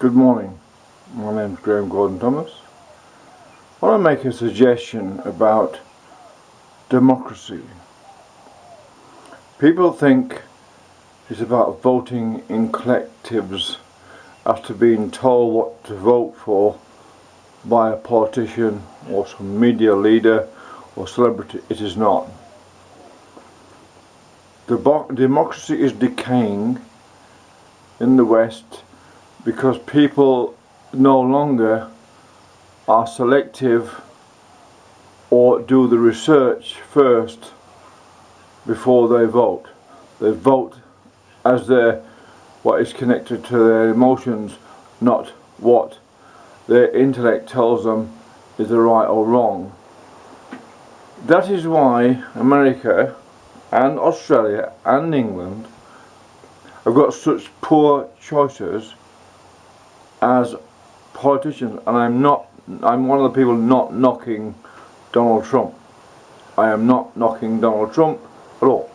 Good morning, my name is Graham Gordon Thomas. I want to make a suggestion about democracy. People think it's about voting in collectives after being told what to vote for by a politician or some media leader or celebrity. It is not. Democracy is decaying in the West because people no longer are selective or do the research first before they vote. They vote as what is connected to their emotions, not what their intellect tells them is the right or wrong. That is why America and Australia and England have got such poor choices as politicians, and I'm one of the people not knocking Donald Trump. I am not knocking Donald Trump at all,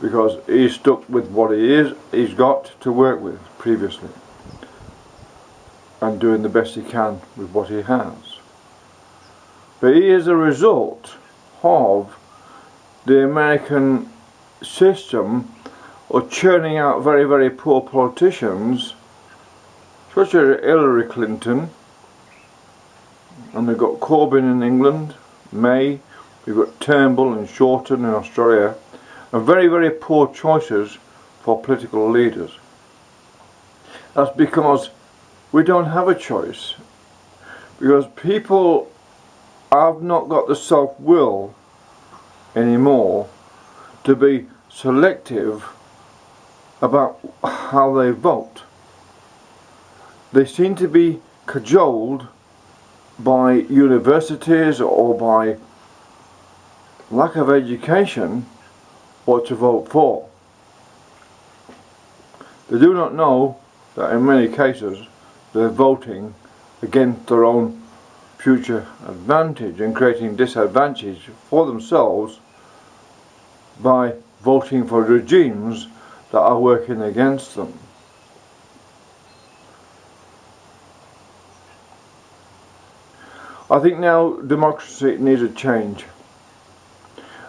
because he's stuck with what he's got to work with previously and doing the best he can with what he has. But he is a result of the American system of churning out very, very poor politicians, such as Hillary Clinton, and we've got Corbyn in England, May, we've got Turnbull and Shorten in Australia, and very, very poor choices for political leaders. That's because we don't have a choice, because people have not got the self-will anymore to be selective about how they vote. They seem to be cajoled by universities or by lack of education what to vote for. They do not know that in many cases they're voting against their own future advantage and creating disadvantage for themselves by voting for regimes that are working against them. I think now democracy needs a change.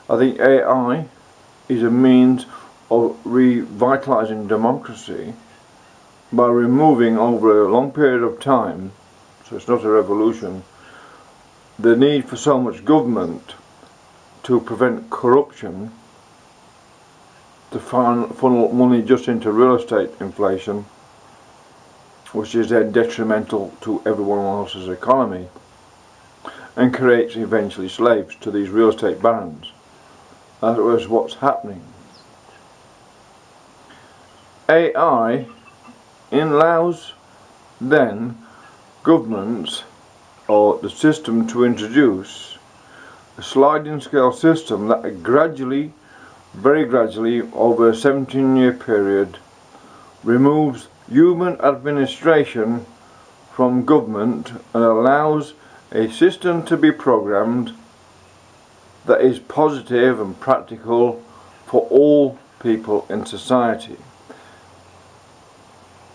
I think AI is a means of revitalizing democracy by removing over a long period of time, so it's not a revolution, the need for so much government to prevent corruption, to funnel money just into real estate inflation, which is then detrimental to everyone else's economy and creates eventually slaves to these real estate barons. That was what's happening. AI allows then governments or the system to introduce a sliding scale system that gradually, very gradually, over a 17-year period, removes human administration from government and allows a system to be programmed that is positive and practical for all people in society.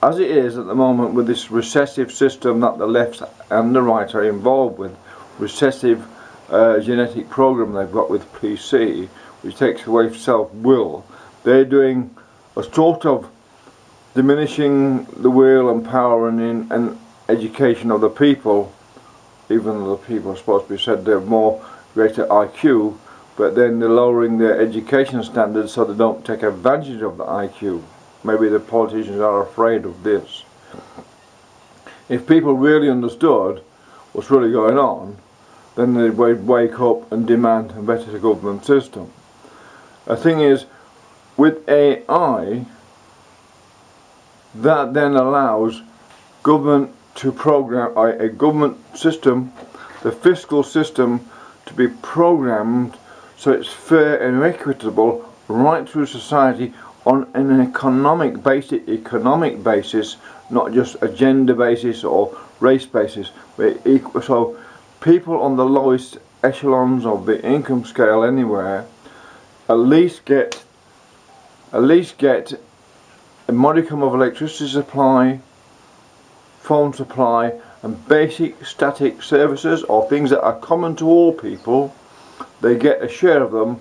As it is at the moment with this recessive system that the left and the right are involved with, recessive genetic program they've got with PC, which takes away self-will, they're doing a sort of diminishing the will and power and education of the people, even though the people are supposed to be said they have more greater IQ, but then they're lowering their education standards so they don't take advantage of the IQ. Maybe the politicians are afraid of this. If people really understood what's really going on, then they'd wake up and demand a better government system. The thing is, with AI, that then allows government to program a government system, the fiscal system, to be programmed so it's fair and equitable right through society on an economic basis, not just a gender basis or race basis, but so people on the lowest echelons of the income scale anywhere at least get a modicum of electricity supply, phone supply and basic static services, or things that are common to all people, they get a share of them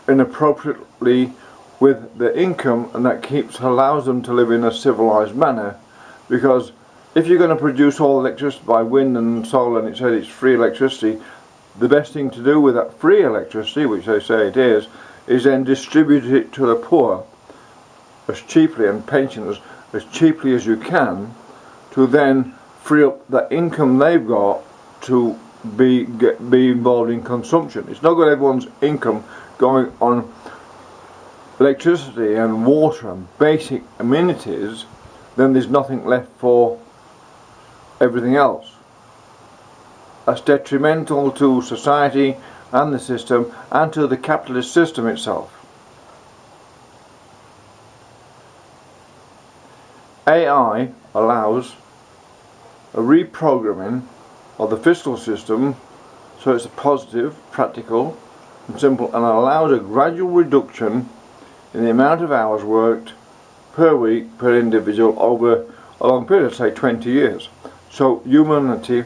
inappropriately with the income, and that allows them to live in a civilized manner. Because if you're going to produce all electricity by wind and solar, and it said it's free electricity, the best thing to do with that free electricity, which they say it is then distribute it to the poor as cheaply, and pensioners as cheaply as you can, to then free up the income they've got to be involved in consumption. It's not got everyone's income going on electricity and water and basic amenities, then there's nothing left for everything else. That's detrimental to society and the system, and to the capitalist system itself. AI allows a reprogramming of the fiscal system, so it's a positive, practical and simple, and allows a gradual reduction in the amount of hours worked per week per individual over a long period, say 20 years. So humanity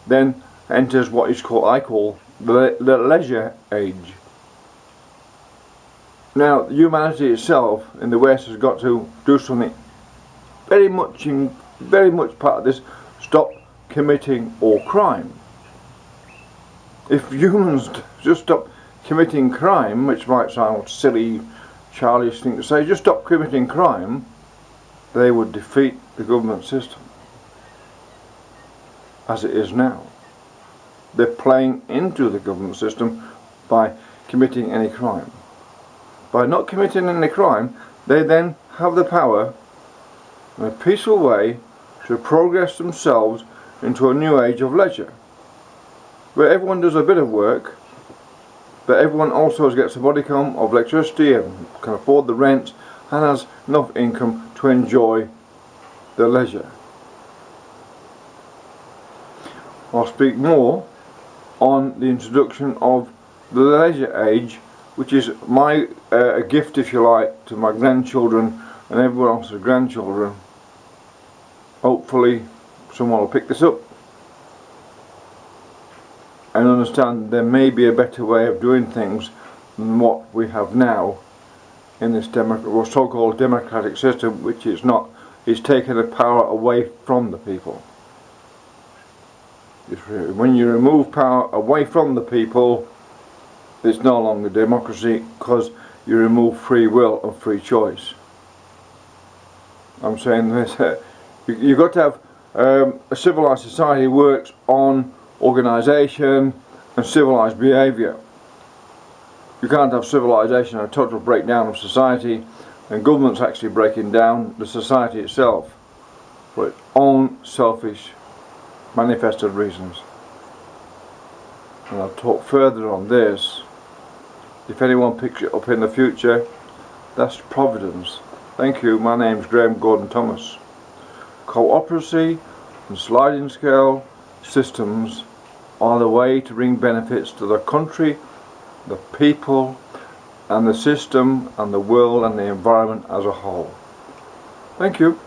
then enters what is called, I call, the leisure age. Now humanity itself in the West has got to do something very much part of this: stop committing all crime. If humans just stop committing crime, which might sound silly, childish thing to say, just stop committing crime, they would defeat the government system as it is now. They're playing into the government system by committing any crime. By not committing any crime, they then have the power in a peaceful way to progress themselves into a new age of leisure, where everyone does a bit of work, but everyone also gets a modicum of electricity and can afford the rent and has enough income to enjoy the leisure. I'll speak more on the introduction of the leisure age, which is my a gift, if you like, to my grandchildren and everyone else's grandchildren. Hopefully someone will pick this up and understand there may be a better way of doing things than what we have now in this so-called democratic system, which is not. It's taken the power away from the people. When you remove power away from the people, it's no longer democracy, because you remove free will and free choice. I'm saying this, you've got to have a civilized society works on organisation and civilized behaviour. You can't have civilization and a total breakdown of society, and government's actually breaking down the society itself for its own selfish manifested reasons. And I'll talk further on this. If anyone picks it up in the future, that's Providence. Thank you. My name's Graham Gordon Thomas. Cooperacy and sliding scale systems are the way to bring benefits to the country, the people, and the system, and the world, and the environment as a whole. Thank you.